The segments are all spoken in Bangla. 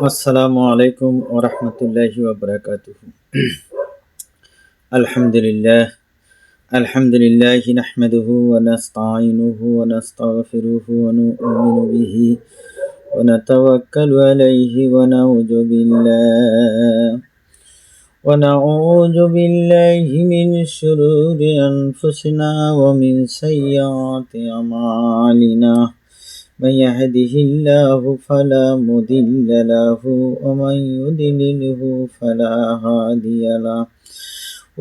আসসালামু আলাইকুম ওয়া রাহমাতুল্লাহি ওয়া বারাকাতুহু। আলহামদুলিল্লাহ আলহামদুলিল্লাহি নাহমাদুহু ওয়া নাস্তাঈনুহু ওয়া নাস্তাগফিরুহু ওয়া নু'মিনু বিহি ওয়া নাতাওয়াক্কালু আলাইহি ওয়া নাউযু বিল্লাহি মিন শুরুরি আনফুসিনা ওয়া মিন সাইয়্যাতি আমালিনা। من يهده الله فلا مضل له ومن يضلله فلا هادي له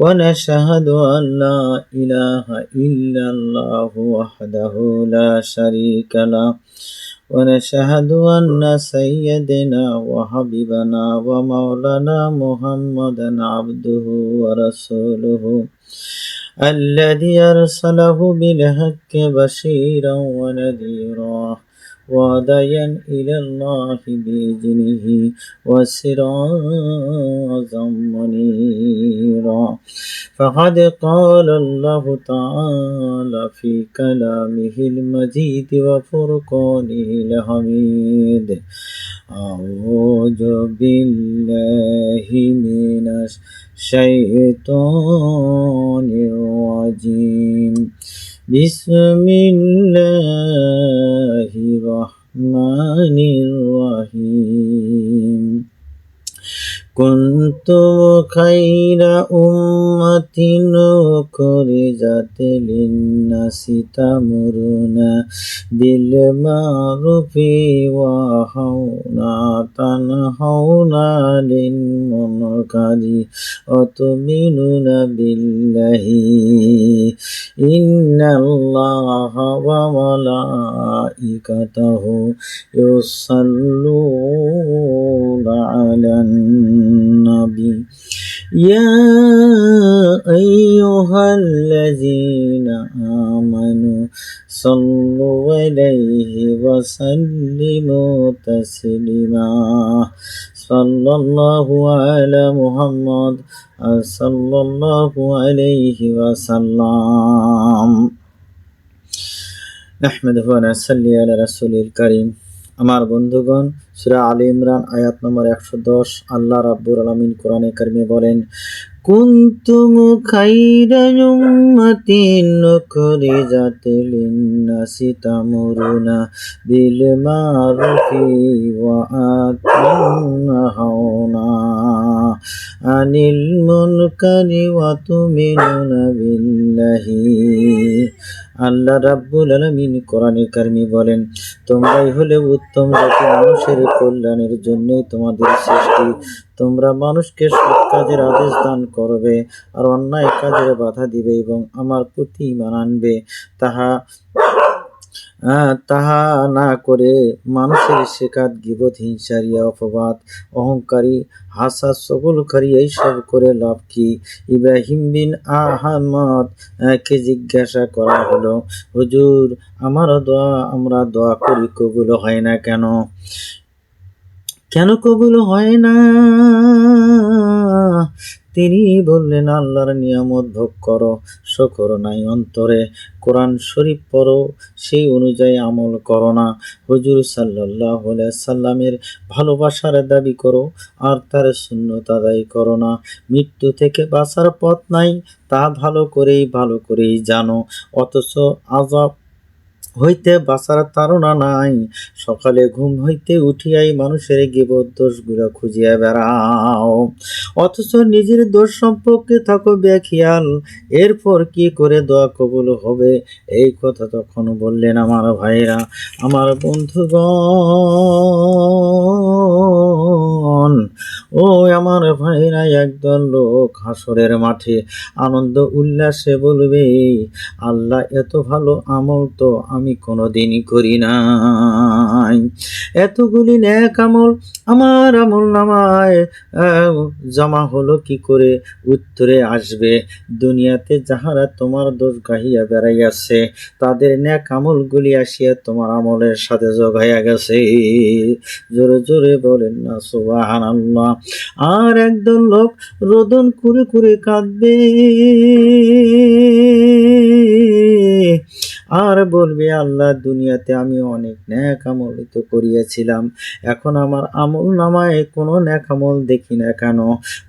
ونشهد أن لا إله إلا الله وحده لا شريك له ونشهد أن سيدنا وحبيبنا ومولانا محمدا عبده ورسوله الذي أرسله بالحق بشيرا ونذيرا وداعيا إلى الله بإذنه وسراجا منيرا. فقد قال الله تعالى في كلامه المجيد وفرقانه الحميد: أعوذ بالله من الشيطان الرجيم. بسم الله الرحمن الرحيم. كنتم خير أمة أخرجت للناس تأمرون بالمعروف وتنهون عن المنكر وتؤمنون بالله. إن الله وملائكته يصلون على النبي يا أيها الذين آمنوا صلوا عليه وسلموا تسليما. صلى الله على محمد صلى الله عليه وسلم. নাহমাদুহু ওয়া নুসাল্লি আলা রাসূলিল কারীম। আমার বন্ধুগণ, সূরা আলে ইমরান আয়াত নম্বর 110 আল্লাহ রাব্বুল আলামিন কোরআনে কারিমে বলেন, কুনতুম খায়রা উম্মাতিন উখরিজাত লিন-নাসি তা'মুরুনা বিল মা'রুফি ওয়া তানহাউনা আনিল মুনকারি ওয়া তু'মিনুনা বিল্লাহি। আল্লাহ রাব্বুল আলামিন কোরআনে কারিমে বলেন, তোমরাই হলে উত্তম জাতি, মানুষের কল্যাণের জন্যই তোমাদের সৃষ্টি। তোমরা মানুষকে সৎ কাজের আদেশ দান করবে আর অন্যায় কাজের বাধা দিবে এবং আমার প্রতি ঈমান আনবে। তাহা না করে মানুষের শেখাত, গীবত, হিংসা, রিয়া, অপবাদ, অহংকারী, হাসাদ, চগলখড়ি এইসব করে লাভ কি? ইব্রাহিম বিন আহমদ কে জিজ্ঞাসা করা হলো, হুজুর, আমরা দোয়া করি কবুল হয় না কেন? কেন কবুল হয় না? তিনি বললেন, আল্লাহর নিয়ামত ভোগ করো, শুকর নাই অন্তরে, কোরআন শরীফ পড়ো, সেই অনুযায়ী আমল করো না, হুজুর সাল্লাল্লাহু আলাইহি সাল্লামের ভালোবাসার দাবি করো আর তার সুন্নত আদায় করো না। মৃত্যু থেকে বাঁচার পথ নাই, তা ভালো করেই জানো, অথচ আযাব হইতে বাঁচার তাড়না নাই। সকালে ঘুম হইতে উঠিয়াই মানুষের গীবত দোষগুলো খুঁজিয়া বেড়াও, অথচ নিজের দোষ সম্পর্কে থাকো বেখিয়াল। এরপর কি করে দোয়া কবুল হবে? এই কথা তখন বললেন আমার ভাইরা, আমার বন্ধুগণ, ও আমার ভাইরা, একদল লোক হাসরের মাঠে আনন্দ উল্লাসে বলবে, আল্লাহ, এত ভালো আমল তো আমি কোনোদিনই করি নাই। এতগুলি নেক আমল আমার আমল নামায় জমা হলো কি করে? উত্তরে আসবে, দুনিয়াতে যাহারা তোমার দোষ গাহিয়া বেড়াইয়াছে, তাদের নেক আমলগুলি আসিয়া তোমার আমলের সাথে যোগ হইয়া গেছে। জোরে জোরে বলেন না সুবহানাল্লাহ। আর একদল লোক রোদন করে কাঁদবে, আর বলবে, আল্লাহ দুনিয়াতে আমি অনেক নেক আমল তো করিয়েছিলাম, এখন আমার আমল নামায় কোনো নেক আমল দেখি না কেন?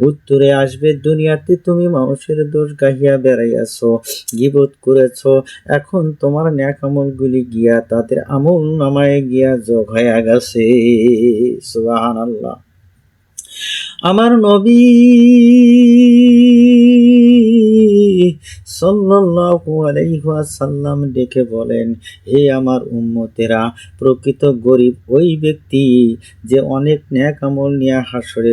উত্তরে আসবে, দুনিয়াতে তুমি মানুষের দোষ গাহিয়া বেড়াইয়াছো, গীবত করেছো, এখন তোমার নেক আমলগুলি গিয়া তাদের আমল নামায় গিয়া যোগ হয়ে গেছে। সুবহানাল্লাহ। আমার নবী সাল্লাল্লাহু আলাইহি ওয়াসাল্লাম ডেকে বলেন, হে আমার উম্মতেরা, প্রকৃত গরিব ওই ব্যক্তি যে অনেক নেক আমল নিয়ে হাসরে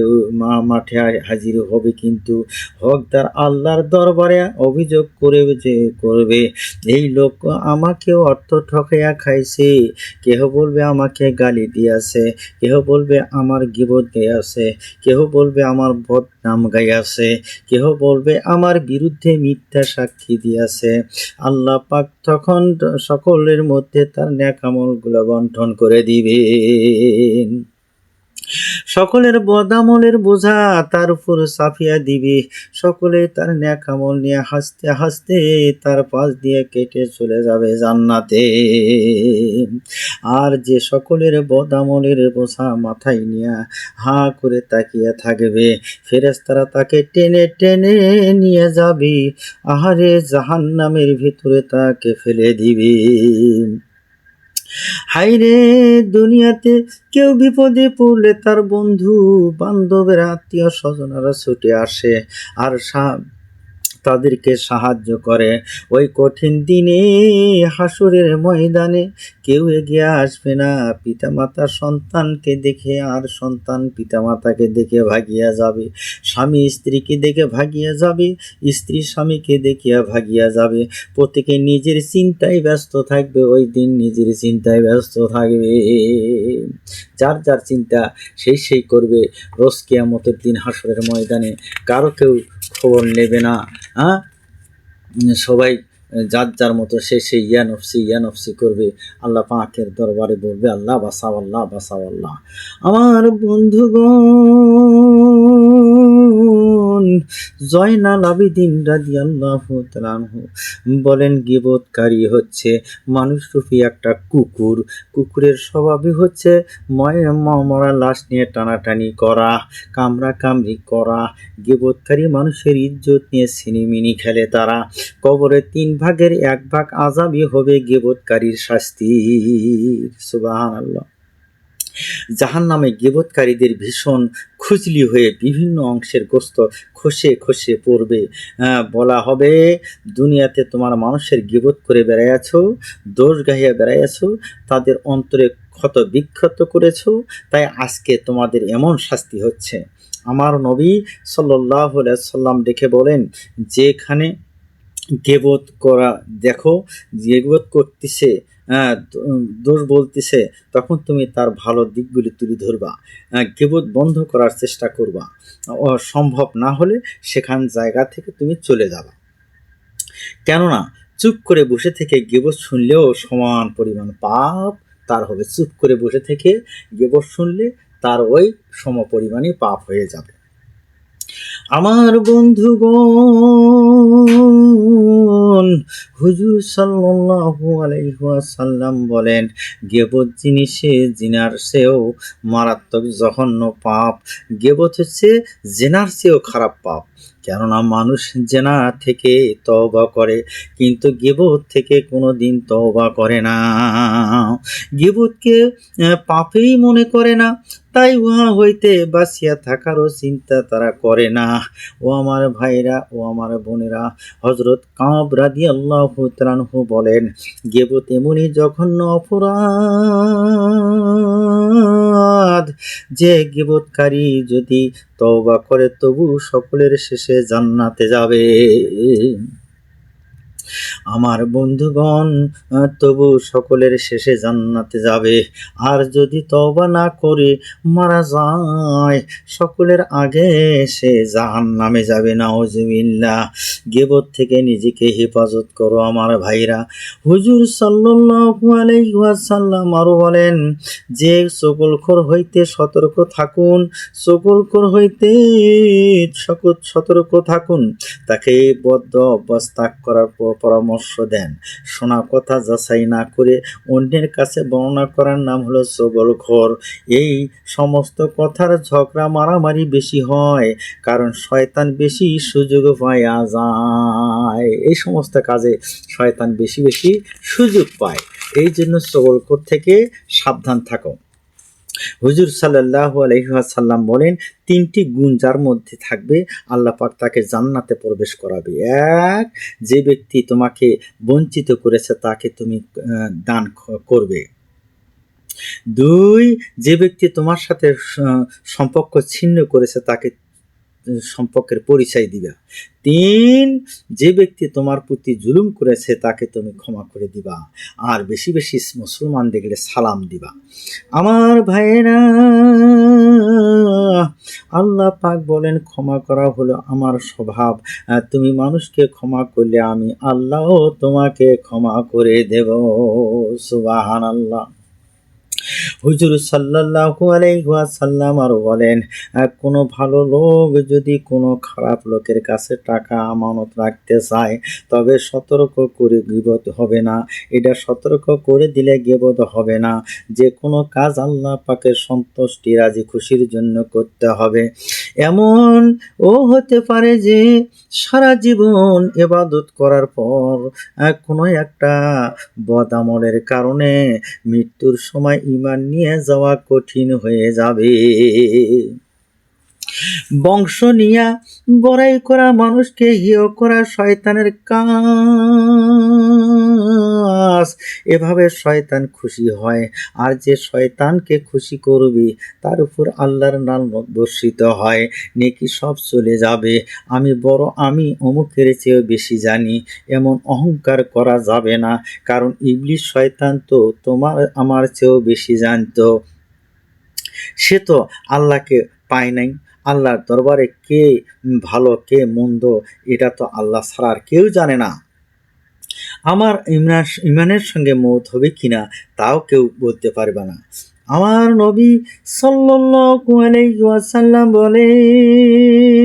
মাঠে হাজির হবে, কিন্তু হকদার আল্লাহর দরবারে অভিযোগ করে যে করবে, এই লোক আমাকে অর্থ ঠকাইয়া খাইছে, কেহ বলবে আমাকে গালি দিয়াছে, কেহ বলবে আমার গীবত গাইয়াছে, কেহ বলবে আমার বদনাম গাইয়াছে, কেহ বলবে আমার বিরুদ্ধে মিথ্যা সাক্ষী দিয়াছে। আল্লাহ পাক তখন সকলের মধ্যে তার নেক আমলগুলো বন্টন করে দিবেন। সকলের বদামলের বোঝা তার উপর চাপিয়া দিবে, সকলে তার নেক আমল নিয়ে হাসতে হাসতে তার পাশ দিয়ে কেটে চলে যাবে জান্নাতে। আর যে সকলের বদামলের বোঝা মাথায় নিয়ে হা করে তাকিয়ে থাকবে, ফেরেশতারা তাকে টেনে টেনে নিয়ে যাবে, আহারে জাহান্নামের ভিতরে তাকে ফেলে দিবে। হাইরে, দুনিয়াতে কেউ বিপদে পড়লে তার বন্ধু বান্ধবের আত্মীয় স্বজনেরা ছুটে আসে আর তাদেরকে সাহায্য করে। ওই কঠিন দিনে হাসরের ময়দানে কেউ এগিয়ে আসবে না, পিতামাতা সন্তানকে দেখে আর সন্তান পিতামাতাকে দেখে ভাগিয়া যাবে, স্বামী স্ত্রীকে দেখে ভাগিয়া যাবে, স্ত্রী স্বামীকে দেখিয়া ভাগিয়া যাবে, প্রত্যেকে নিজের চিন্তায় ব্যস্ত থাকবে, ওই দিন নিজের চিন্তায় ব্যস্ত থাকবে, যার যার চিন্তা সেই করবে। রোজ কিয়ামতের দিন হাসরের ময়দানে কারো কেউ খবর নেবে না। সবাই যার যার মতো সে ইয়া নফসি করবে। আল্লাহ পাকের দরবারে বলবে, আল্লাহ বাঁচাও, আল্লাহ বাঁচাও, আল্লাহ। আমার বন্ধুগণ, জয়নাল আবেদিন রাদিয়াল্লাহু তাআলা আনহু বলেন, গীবতকারী হচ্ছে মানুষরূপী একটা কুকুর। কুকুরের স্বভাবই হচ্ছে মরা লাশ নিয়ে টানাটানি করা, কামড়াকামড়ি করা। গীবতকারী মানুষের ইজ্জত নিয়ে ছিনিমিনি খেলে তারা। কবরে 3 ভাগের 1 ভাগ আযাবই হবে গীবতকারীর শাস্তি। সুবহানাল্লাহ। জাহান্নামে গীবতকারীদের ভীষণ খুজলি হয়ে বিভিন্ন অংশের গোস্ত খসে খসে পড়বে। বলা হবে, দুনিয়াতে তোমার মানুষের গীবত করে বেড়াইয়াছ, দোষ গাহিয়া বেড়াইয়াছ, তাদের অন্তরে ক্ষত বিক্ষত করেছ, তাই আজকে তোমাদের এমন শাস্তি হচ্ছে। আমার নবী সাল্লাল্লাহু আলাইহি সাল্লাম দেখে বলেন, যেখানে গীবত করা দেখো, গীবত করতেছে, দোষ বলতেছে, তখন তুমি তার ভালো দিকগুলি তুলে ধরবা, গীবত বন্ধ করার চেষ্টা করবা, সম্ভব না হলে সেখান জায়গা থেকে তুমি চলে যাবা। কেননা চুপ করে বসে থেকে গীবত শুনলেও সমান পরিমাণ পাপ তার হবে। চুপ করে বসে থেকে গীবত শুনলে তার ওই সমপরিমাণই পাপ হয়ে যাবে। আমার বন্ধুগণ, হুজুর সাল্লাল্লাহু আলাইহি ওয়াসাল্লাম বলেন, গীবত জিনিসে জিনার চেয়েও মারাত্মক জঘন্য পাপ। গীবত হচ্ছে জিনার চেয়েও খারাপ পাপ। কেননা মানুষ জিনা থেকে তওবা করে, কিন্তু গীবত থেকে কোনোদিন তওবা করে না। গীবতকে পাপেই মনে করে না, তাই উহা হইতে বাঁচিয়া থাকারও চিন্তা তারা করে না। ও আমার ভাইরা, ও আমার বোনেরা, হযরত কাব রাদিয়াল্লাহু তাআলা আনহু বলেন, গীবত এমনই জঘন্য অপরাধ যে গীবতকারী যদি তওবা করে তবু সকলের শেষে জান্নাতে যাবে। আমার বন্ধুগণ, তবু সকলের শেষে জান্নাতে যাবে। আর যদি তওবা না করে মারা যায়, সকলের আগে সে জাহান্নামে যাবে। নাউজুবিল্লাহ। গীবত থেকে নিজেকে হেফাজত করো আমার ভাইরা। হুজুর সাল্লাল্লাহু আলাইহি ওয়াসাল্লাম আরো বলেন, যে চগলখোর হইতে সতর্ক থাকুন, চগলখোর হইতে সতর্ক থাকুন, তাকে বদ্ধ অভ্যাস ত্যাগ করার পরামর্শ দেন। শোনা কথা যাচাই না করে অন্যের কাছে বর্ণনা করার নাম হলো চগলখোর। এই সমস্ত কথার ঝগড়া মারামারি বেশি হয়, কারণ শয়তান বেশি সুযোগ পাওয়া যায়। এই সমস্ত কাজে শয়তান বেশি বেশি সুযোগ পায়। এই জন্য চগলখোর থেকে সাবধান থাকো। হুজুর সাল্লাল্লাহু আলাইহি ওয়াসাল্লাম বলেন, 3টি গুণ যার মধ্যে থাকবে আল্লাহ পাক তাকে জান্নাতে প্রবেশ করাবে। 1, যে ব্যক্তি তোমাকে বঞ্চিত করেছে তাকে তুমি দান করবে। 2, যে ব্যক্তি তোমার সাথে সম্পর্ক ছিন্ন করেছে তাকে সম্পর্কের পরিচয় দিবা। 3, যে ব্যক্তি তোমার প্রতি জুলুম করেছে তাকে তুমি ক্ষমা করে দিবা। আর বেশি বেশি মুসলমান দেখলে সালাম দিবা। আমার ভাইয়েরা, আল্লাহ পাক বলেন ক্ষমা করা হলো আমার স্বভাব। তুমি মানুষকে ক্ষমা করলে আমি আল্লাহ তোমাকে ক্ষমা করে দেব। সুবহানাল্লাহ। হুজুর সাল্লাল্লাহু আলাইহি ওয়াসাল্লাম আরো বলেন, কোনো ভালো লোক যদি কোনো খারাপ লোকের কাছে টাকা আমানত রাখতে চায় তবে সতর্ক করে গীবত হবে না। এটা সতর্ক করে দিলে গীবত হবে না। যে কোনো কাজ আল্লাহ পাকের সন্তুষ্টি রাজি খুশির জন্য করতে হবে। এমন ও হতে পারে যে সারা জীবন ইবাদত করার পর কোনো একটা বদ আমলের কারণে মৃত্যুর সময় ঈমান নিয়ে যাওয়া কঠিন হয়ে যাবে। বংশ নিয়া বড়াই করা, মানুষকে হেয় করা শয়তানের কাজ। এভাবে শয়তান খুশি হয়, আর যে শয়তানকে খুশি করবে তার উপর আল্লাহর নাম বর্ষিত হয়, নেকি সব চলে যাবে। আমি বড়, আমি অমুকের চেয়েও বেশি জানি, এমন অহংকার করা যাবে না, কারণ ইবলিস শয়তান তো তোমার আমার চেয়েও বেশি জানতো। সে তো আল্লাহকে পায় নাই। আল্লাহর দরবারে কে ভালো কে মন্দ এটা তো আল্লাহ ছাড়া আর কেউ জানে না। আমার ইমানের সঙ্গে মৌত হবে কিনা তাও কেউ বলতে পারবে না। আমার নবী সাল্লাল্লাহু আলাইহি ওয়াসাল্লাম বলেন,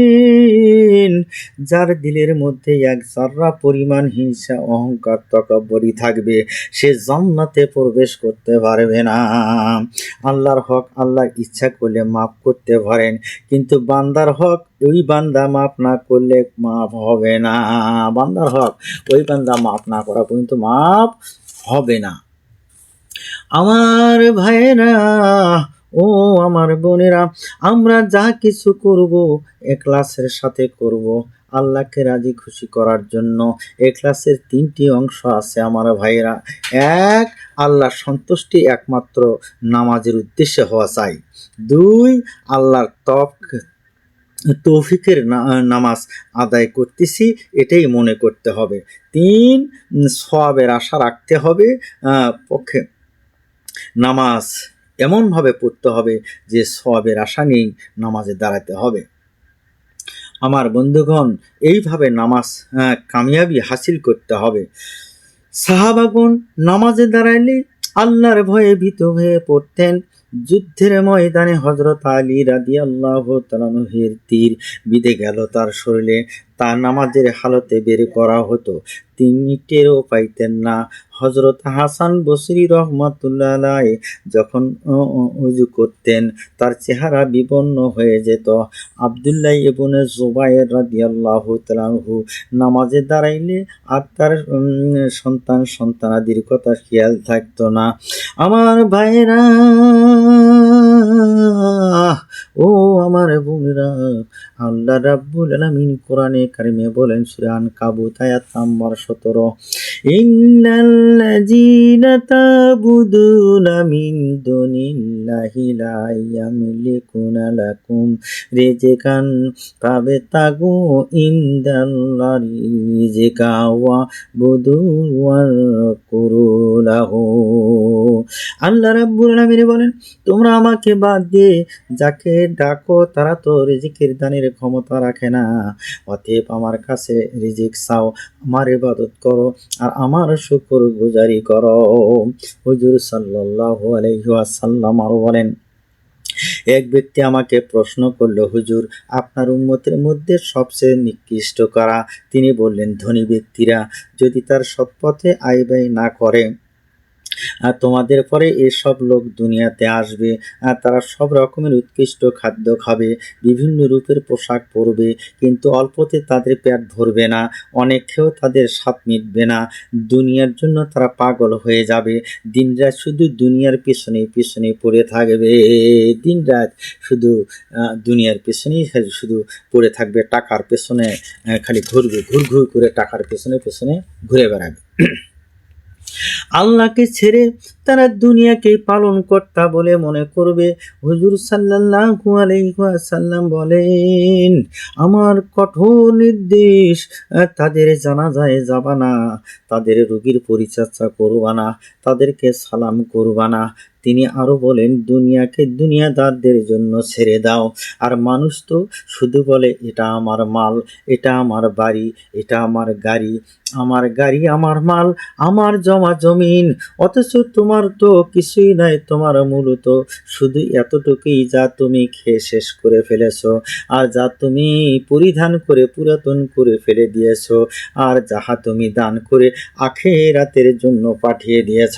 যার দিলের মধ্যে এক যাররা পরিমাণ হিংসা, অহংকার, তাকাব্বুরি থাকবে সে জান্নাতে প্রবেশ করতে পারবে না। আল্লাহর হক আল্লাহ ইচ্ছা করলে মাফ করতে পারেন, কিন্তু বান্দার হক ওই বান্দা মাফ না করলে মাফ হবে না। বান্দার হক ওই বান্দা মাফ না করা পর্যন্ত মাফ হবে না। আমার ভাইয়েরা ও আমার বোনেরা, আমরা যা কিছু করব ইখলাসের সাথে করব, আল্লাহকে রাজি খুশি করার জন্য। ইখলাসের 3টি অংশ আছে আমার ভাইয়েরা। 1, আল্লাহর সন্তুষ্টি একমাত্র নামাজের উদ্দেশ্যে হওয়া চাই। 2, আল্লাহর তৌফিকের নামাজ আদায় করতেছি এটাই মনে করতে হবে। 3, সওয়াবের আশা রাখতে হবে। পক্ষে নামাজ এমনভাবে পড়তে হবে যে সওয়াবের আশা নিয়েই নামাজে দাঁড়াতে হবে। আমার বন্ধুগণ, এইভাবে নামাজ কামিয়াবি হাসিল করতে হবে। সাহাবাগণ নামাজে দাঁড়াইলে আল্লাহর ভয়ে ভীত হয়ে পড়তেন। যুদ্ধের ময়দানে হযরত আলী রাদিয়াল্লাহু তাআলা আনহুর তীর বিঁধে গেল তার শরীরে, তার নামাজের হালতে বের করা হতো, তিনি টেরও পাইতেন না। হযরত হাসান বসরি রাহমাতুল্লাহ আলাইহি যখন ওযু করতেন তার চেহারা বিবর্ণ হয়ে যেত। আব্দুল্লাহ ইবনে জুবায়ের রাদিয়াল্লাহু তাআলা আনহু নামাজে দাঁড়াইলে আর তার সন্তানাদির কথা খেয়াল থাকতো না। আমার ভাইরা ও আমার বোনেরা, আল্লাহ রাব্বুল আলামিন কোরআনে কারিমে বলেন সূরা আনকাবুত আয়াত নাম্বার 17, ইন্নাল্লাযীনা তা'বুদুনা মিন দুনিল্লাহি লা ইয়ামলিকুনা লাকুম রিজকান ফাবতাগু ইনদাল্লাহি রিজকা ওয়া বুদু ওয়াকুরু লাহু। আল্লাহ রাব্বুল আলামিন বলেন, তোমরা আমাকে বাদ দিয়ে যাকে ডাকো তারা তো রিজিকের দানের ক্ষমতা রাখে না। অতএব আমার কাছে রিজিক চাও, আমার ইবাদত করো আর আমার শুকরগুজারি করো। হুজুর সাল্লাল্লাহু আলাইহি ওয়াসাল্লাম আরো বলেন, এক ব্যক্তি আমাকে প্রশ্ন করল, হুজুর, আপনার উম্মতের মধ্যে সবচেয়ে নিকৃষ্ট কারা? তিনি বললেন, ধনী ব্যক্তিরা। যদি তার সৎ পথে আয় ব্যয় না করে, আর তোমাদের পরে এসব লোক দুনিয়াতে আসবে, আর তারা সব রকমের উৎকৃষ্ট খাদ্য খাবে, বিভিন্ন রূপের পোশাক পরবে, কিন্তু অল্পতে তাদের পেট ভরবে না, অনেক খেয়েও তাদের স্বাদ মিটবে না। দুনিয়ার জন্য তারা পাগল হয়ে যাবে, দিনরাত শুধু দুনিয়ার পিছনে পিছনে পড়ে থাকবে, দিনরাত শুধু দুনিয়ার পেছনেই শুধু পড়ে থাকবে, টাকার পেছনে খালি ঘুরবে, ঘুর ঘুর করে টাকার পেছনে পেছনে ঘুরে বেড়াবে। আল্লাহকে ছেড়ে তারা দুনিয়াকে পালন কর্তা বলে মনে করবে। হুজুর সাল্লাল্লাহু আলাইহি ওয়াসাল্লাম বলেন, আমার কঠোর নির্দেশ, তাদের জানাজায় যাবা না, তাদের রোগীর পরিচর্যা করবা না, তাদেরকে সালাম করবা না। তিনি আরো বলেন, দুনিয়াকে দুনিয়াদারদের জন্য ছেড়ে দাও। আর মানুষ তো শুধু বলে, এটা আমার মাল, এটা আমার বাড়ি, এটা আমার গাড়ি, আমার গাড়ি আমার মাল, আমার জমা জমিন, অথচ তোমার তো কিছুই নাই, তোমার মূলত শুধু এতটুকুই যা তুমি খেয়ে শেষ করে ফেলেছো, আর যা তুমি পরিধান করে পুরাতন করে ফেলে দিয়েছো, আর যাহা তুমি দান করে আখিরাতের জন্য পাঠিয়ে দিয়েছ।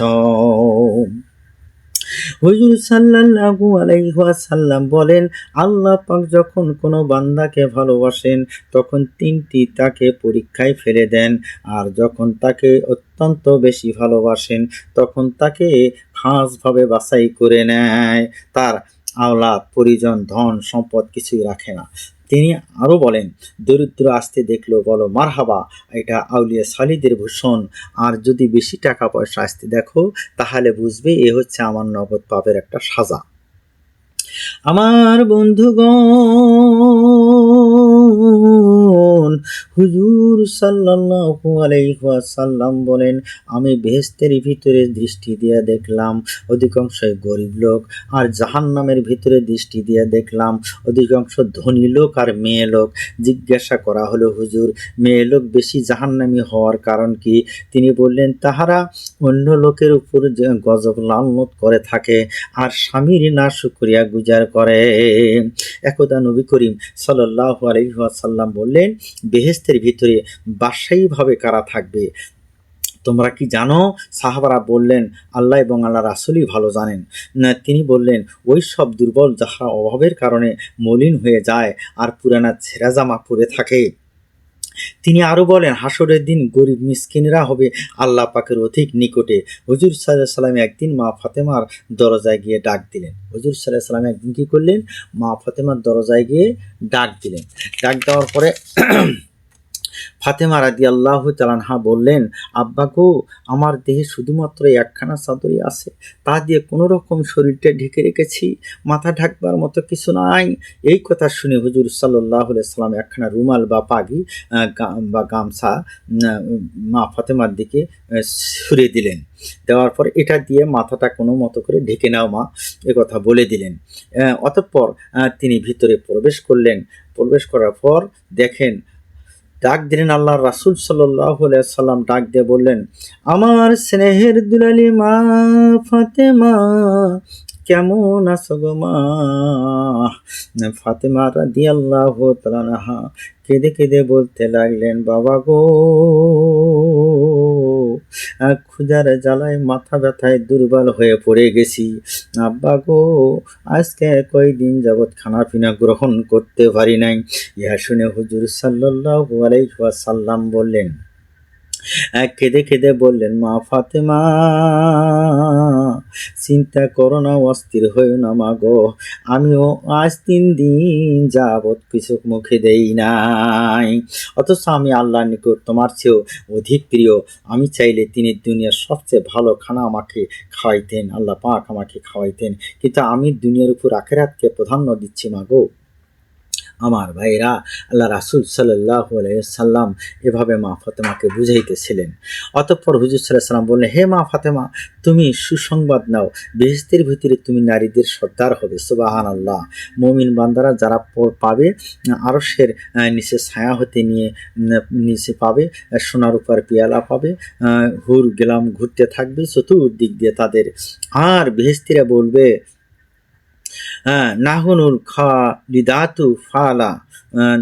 হুজুর সাল্লাল্লাহু আলাইহি ওয়াসাল্লাম বলেন, আল্লাহ পাক যখন কোনো বান্দাকে ভালোবাসেন, তখন তিনটি তাকে পরীক্ষায় ফেলে দেন, আর যখন তাকে অত্যন্ত বেশি ভালোবাসেন, তখন তাকে খাসভাবে বাছাই করে নেয়, তার আওলাদ পরিজন ধন সম্পদ কিছুই রাখে না। তিনি আরো বলেন, দরিদ্র আসতে দেখলো বলো মারহাবা, এটা আউলিয়া সালিদের ভূষণ, আর যদি বেশি টাকা পয়সা আসতে দেখো, তাহলে বুঝবে এ হচ্ছে আমার নগদ পাপের একটা সাজা। আমার বন্ধুগণ, হুজুর সাল্লাল্লাহু আলাইহি ওয়াসাল্লাম বলেন, আমি বেহেশতের ভিতরে দৃষ্টি দিয়ে দেখলাম অধিকাংশই গরিব লোক, আর জাহান্নামের ভিতরে দৃষ্টি দিয়ে দেখলাম অধিকাংশ ধনী লোক আর মেয়ে লোক। জিজ্ঞাসা করা হলো, হুজুর, মেয়ে লোক বেশি জাহান্নামী হওয়ার কারণ কি? তিনি বললেন, তাহারা অন্য লোকের উপর গজব লানত করে থাকে, আর স্বামীর না শুকরিয়া গুজার করে। একদা নবী করিম সাল্লাল্লাহু আলাইহি ওয়াসাল্লাম বললেন, বেহেশতের ভিতরে বাদশাহীভাবে কারা থাকবে তোমরা কি জানো? সাহাবারা বললেন, আল্লাহ এবং আল্লাহ রাসূলই ভালো জানেন। তিনি বললেন, ওই সব দুর্বল যাহা অভাবের কারণে মলিন হয়ে যায় আর পুরানা ছেঁড়া জামা পরে থাকে। তিনি আরো বলেন, হাসরের দিন গরিব মিসকিনরা হবে আল্লাহ পাকের অধিক নিকটে। হুজুর সাল্লাল্লাহু আলাইহি ওয়াসাল্লাম একদিন মা ফাতেমার দরজায় গিয়ে ডাক দিলেন। হুজুর সাল্লাল্লাহু আলাইহি ওয়াসাল্লাম একদিন কি করলেন? মা ফাতেমার দরজায় গিয়ে ডাক দিলেন। ডাক দেওয়ার পরে ফাতেমা রাদিয়াল্লাহু তাআলা আনহা বললেন, আব্বা গো, আমার দেহে শুধুমাত্র একখানা চাদরই আছে, তা দিয়ে কোনো রকম শরীরটা ঢেকে রেখেছি, মাথা ঢাকবার মতো কিছু নাই। এই কথা শুনে হুজুর সাল্লাল্লাহু আলাইহি সাল্লাম একখানা রুমাল বা পাগড়ি বা গামছা মা ফাতেমার দিকে ছুঁড়ে দিলেন। দেওয়ার পর এটা দিয়ে মাথাটা কোনো মতো করে ঢেকে নাও মা, এ কথা বলে দিলেন। অতঃপর তিনি ভিতরে প্রবেশ করলেন। প্রবেশ করার পর দেখেন, ডাক দিলেন আল্লাহর রাসূল সাল্লাল্লাহু আলাইহি সাল্লাম, ডাক দিয়ে বললেন, আমার স্নেহের দুলালি মা ফাতেমা, কেমন আছো গো মা? ফাতেমা রাদিয়াল্লাহু তাআলা আনহা কেঁদে কেঁদে বলতে লাগলেন, বাবা গো, ক্ষুধার জ্বালায় মাথা ব্যথায় দুর্বল হয়ে পড়ে গেছি। আব্বা গো, আজকে কয়দিন যাবৎ খানাপিনা গ্রহণ করতে পারি নাই। ইহা শুনে হুজুর সাল্লাল্লাহু আলাইহি ওয়াসাল্লাম বললেন, কেঁদে কেঁদে বললেন, মা ফাতেমা, চিন্তা করো না, অস্থির হইও না মা গো, আমিও আজ 3 দিন যাবৎ কিছু মুখে দেই নাই, অথচ আমি আল্লাহর নিকট তোমার চেয়েও অধিক প্রিয়। আমি চাইলে তিনি দুনিয়ার সবচেয়ে ভালো খানা আমাকে খাওয়াইতেন, আল্লাহ পাক আমাকে খাওয়াইতেন, কিন্তু আমি দুনিয়ার উপর আখিরাতকে প্রাধান্য দিচ্ছি মা গো। আমার ভাইরা, আল্লাহ রাসূল সাল্লাল্লাহু আলাইহি সাল্লাম এভাবে মা ফাতেমাকে বুঝাইতেছিলেন। অতঃপর হুজুর সাল্লাল্লাহু আলাইহি সাল্লাম বললেন, হে মা ফাতেমা, তুমি সুসংবাদ নাও, বেহেশতের ভিতরে তুমি নারীদের সর্দার হবে। সুবহানাল্লাহ। মুমিন বান্দারা যারা পাবে আরশের নিচে ছায়া হতে নিয়ে নিচে পাবে, সোনার উপর পেয়ালা পাবে, হুর গেলাম ঘুরতে থাকবে চতুর্দিক দিয়ে তাদের। আর বেহেশতীরা বলবে, নাহনুল খালিদাতু ফালা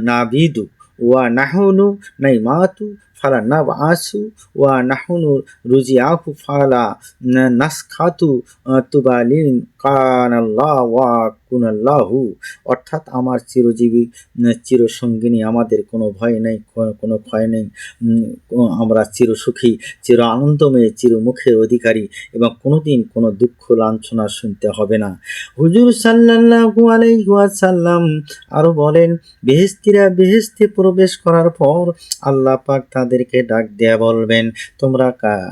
নাবিদু ওয়া নাহনু নাইমাতু ফালা নাবআসু ওয়া নাহনু রুজিআহু ফালা নাসখাতু তুবালিন কানাল্লাহ ওয়া কুনাল্লাহু। অর্থাৎ আমার চিরজীবী চিরসঙ্গিনী, আমাদের কোনো ভয় নেই, কোনো ভয় নেই, আমরা চিরসুখী, চির আনন্দময়, চিরমুখের অধিকারী এবং কোনোদিন কোনো দুঃখ লাঞ্ছনা শুনতে হবে না। হুজুর সাল্লাল্লাহু আলাইহি ওয়াসাল্লাম আরো বলেন, বেহেশতীরা বেহেশতে প্রবেশ করার পর আল্লাহ পাক তাদেরকে ডাক দেয়া বলবেন, তোমরা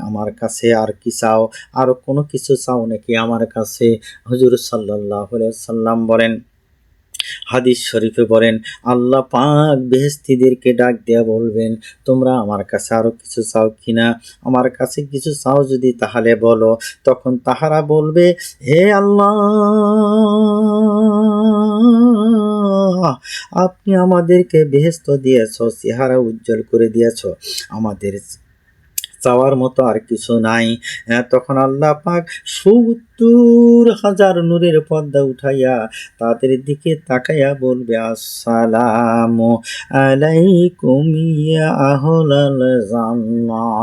আমার কাছে আর কি চাও? আরো কোনো কিছু চাও নাকি আমার কাছে? হুজুর সাল্লাল্লাহু আলাইহি ওয়াসাল্লাম বলেন, হাদিস শরীফে বলেন, আল্লাহ পাক বেহেশতীদেরকে ডাক দেয়া বলবেন, তোমরা আমার কাছে আরো কিছু চাও কিনা? আমার কাছে কিছু চাও যদি তাহলে বলো। তখন তাহারা বলবে, হে আল্লাহ, আপনি আমাদেরকে বেহেশত দিয়েছ, চেহারা উজ্জ্বল করে দিয়েছ, আমাদের চাওয়ার মতো আর কিছু নাই। তখন আল্লাহ পাক ৭০,০০০ নূরের পর্দা উঠাইয়া তাদের দিকে তাকাইয়া বলবে, আসসালামু আলাইকুম ইয়া আহলাল জান্নাহ।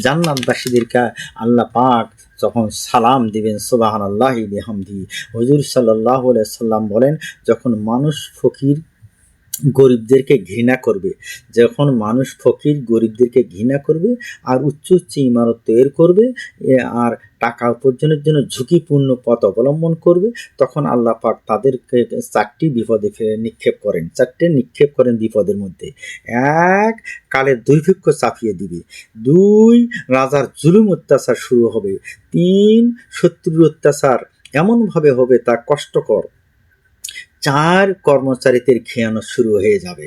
জান্নাতবাসীদেরকে আল্লাহ পাক যখন সালাম দিবেন, সুবহানাল্লাহি বিহামদিহি। হুজুর সাল্লাল্লাহু আলাইহি সাল্লাম বলেন, যখন মানুষ ফকির গরিবদেরকে ঘৃণা করবে, যখন মানুষ ফকির গরিবদেরকে ঘৃণা করবে আর উচ্চ উচ্চ ইমারত তৈরি করবে আর টাকা উপার্জনের জন্য ঝুঁকিপূর্ণ পথ অবলম্বন করবে, তখন আল্লাহ পাক তাদেরকে 4টি বিপদে নিক্ষেপ করেন বিপদের মধ্যে। 1, কালের দুর্ভিক্ষ চাপিয়ে দিবে। 2, রাজার জুলুম অত্যাচার শুরু হবে। 3, শত্রুর অত্যাচার এমনভাবে হবে তা কষ্টকর। 4, কর্মচারীদের খেয়ানত শুরু হয়ে যাবে।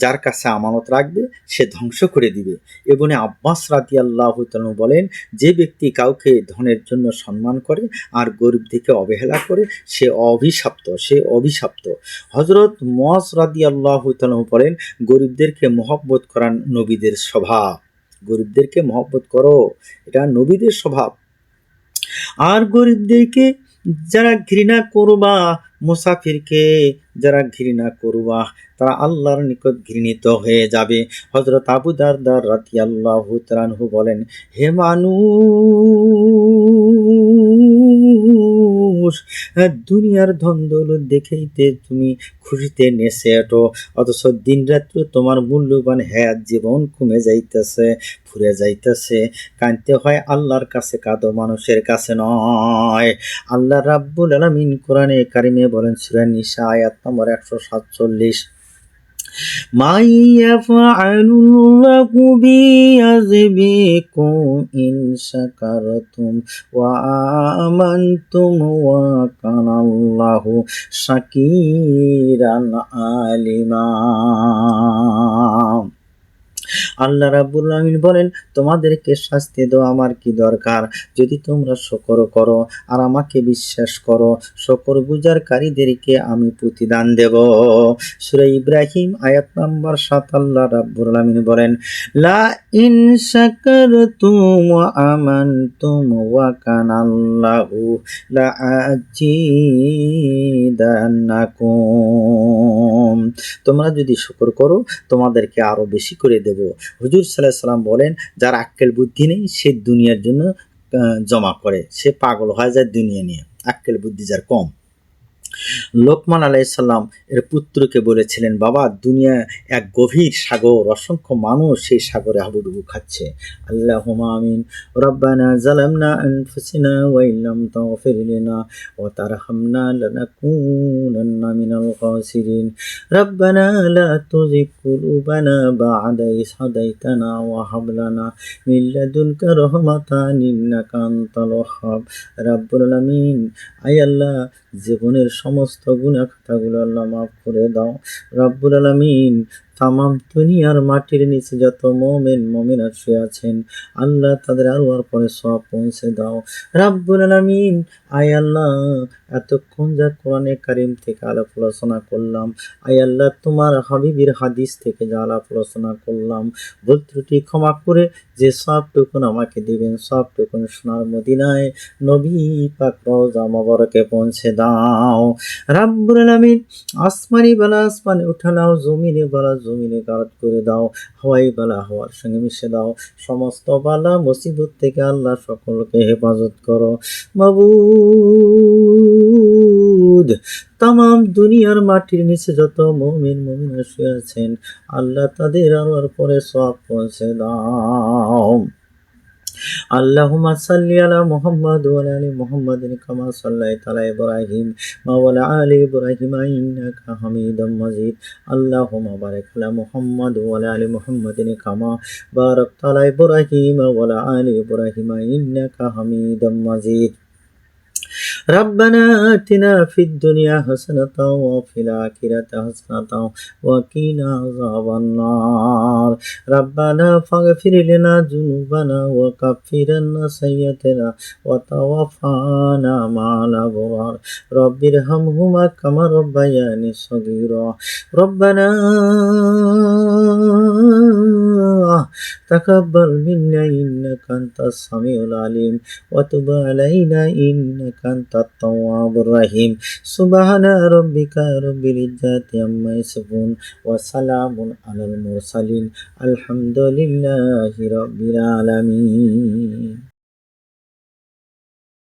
যার কাছে আমানত রাখবে সে ধ্বংস করে দিবে। ইবনে আব্বাস রাদিয়াল্লাহু তাআলা বলেন, যে ব্যক্তি কাউকে ধনের জন্য সম্মান করে আর গরিবদেরকে অবহেলা করে সে অভিশপ্ত। হযরত মুআজ রাদিয়াল্লাহু তাআলা বলেন, গরিবদেরকে মহব্বত করা নবীদের স্বভাব। গরিবদেরকে মহব্বত করো, এটা নবীদের স্বভাব। আর গরিবদেরকে যারা ঘৃণা করবা, মুসাফিরকে যারা ঘৃণা করবা, তারা আল্লাহর নিকট ঘৃণিত হয়ে যাবে। হযরত আবু দারদা রাদিয়াল্লাহু তাআলা আনহু বলেন, হে মানুষ, দুনিয়ার ধন দৌলত দেখেইতে তুমি খুশিতে নেচে ওঠো, অথচ দিন রাত্র তোমার মূল্যবান হায়াত জীবন কমে যাইতেছে, ফুরে যাইতেছে। কাঁদতে হয় আল্লাহর কাছে, কাঁদো মানুষের কাছে নয়। আল্লাহ রাব্বুল আলামিন কোরআনে কারিমে বলেন, সূরা নিসা আয়াত নম্বর 147, মা ইয়াফআলুল্লাহু বিআযবিকুম ইন শাকারতুম ওয়া আমানতুম ওয়া কানাল্লাহু শাকিরান আলিমা। আল্লাহ রাব্বুল আলামিন বলেন, তোমাদেরকে শাস্তি দেওয়া আমার কি দরকার যদি তোমরা শুকর করো আর আমাকে বিশ্বাস করো। শুকরগুজারকারীদেরকে আমি প্রতিদান দেব। সূরা ইব্রাহিম আয়াত নাম্বার 7 আল্লাহ রাব্বুল আলামিন বলেন, লা ইন শাকারতুম ওয়া আমানতুম ওয়া কানাল্লাহু লা আযীদান্নাকুম। তোমরা যদি শুকর করো তোমাদেরকে আরো বেশি করে দেব। হুজুর সাল্লাল্লাহু আলাইহি সাল্লাম বলেন, যার আক্কেল বুদ্ধি নেই সে দুনিয়ার জন্য জমা করে, সে পাগল হয়ে যায় দুনিয়া নিয়ে। আক্কেল বুদ্ধি যার কম। লোকমান আলাইহিস সালাম এর পুত্রকে বলেছিলেন, বাবা, দুনিয়া এক গভীর সাগর, অসংখ্য মানুষ সেই সাগরে হাবুডুবু খাচ্ছে। আল্লাহুম্মা আমিন। রব্বানা যালামনা আনফুসানা ওয়া ইল্লাম তাগফির লানা ওয়া তারহামনা লানাকুনান্না মিনাল খাসিরিন। রব্বানা লা তুযিগ কুলুবানা বা'দা ইয হাদাইতানা ওয়া হাব লানা মিন লাদুনকা রাহমাতান ইন্নাকা আনতাল ওয়াহ্হাব। রাব্বুল আলামিন, আয় আল্লাহ, জীবনের সমস্ত গুনাহ খাতাগুলো আল্লাহ মাফ করে দাও। রব্বুল আলামিন, তামাম দুনিয়ার মাটির নিচে যত মুমিন মুমিনাত শুয়ে আছেন, আল্লাহ তাদের আরওয়ার পরে সওয়াব পৌঁছে দাও রাব্বুল আলামিন। আয় আল্লাহ, এতক্ষণ যা কোরআনে কারিম থেকে আলাপ আলোচনা করলাম, আয় আল্লাহ তোমার হাবিবের হাদিস থেকে যা আলাপ আলোচনা করলাম, ভুল ত্রুটি ক্ষমা করে যে সবটুকুন আমাকে দিবেন, সবটুকুন সোনার মদিনায় নবী পাক রওজা মোবারকে পৌঁছে দাও রাব্বুল আলামিন। আসমানি বালা আসমানে উঠালাও, জমিনে বালা জমিনে গারদ করে দাও, হাওয়াই বালা হাওয়ার সঙ্গে মিশে দাও। সমস্ত বালা মুসিবত থেকে আল্লাহ সকলকে হেফাজত করো মাবুদ। তামাম দুনিয়ার মাটির নিচে যত মুমিন মুমিনা শুয়ে আছেন, আল্লাহ তাদের আরওয়ার পরে সওয়াব পৌঁছে দাও। আল্লাহুম্মা সাল্লি আলা মুহাম্মাদ ওয়া আলা আলি মুহাম্মাদিন কামা সাল্লাইতা আলা ইব্রাহিম ওয়া আলা আলি ইব্রাহিম ইন্নাকা হামিদুম মাজিদ। আল্লাহুম্মা বারিক আলা মুহাম্মাদ ওয়া আলা আলি মুহাম্মাদিন কামা বারাকতা আলা ইব্রাহিম ওয়া আলা আলি ইব্রাহিম ইন্নাকা হামিদুম মাজিদ। ربنا آتنا في الدنيا حسنة وفي الآخرة حسنة وقنا عذاب النار. ربنا فاغفر لنا ذنوبنا وكفر عنا سيئاتنا وتوفنا مع الأبرار. رب ارحمهما كما ربياني صغيرا. ربنا تقبل منا إنك أنت السميع العليم وتب علينا إنك أنت التواب الرحيم. سبحان ربك رب العزة عما يصفون وسلام على المرسلين الحمد لله رب العالمين.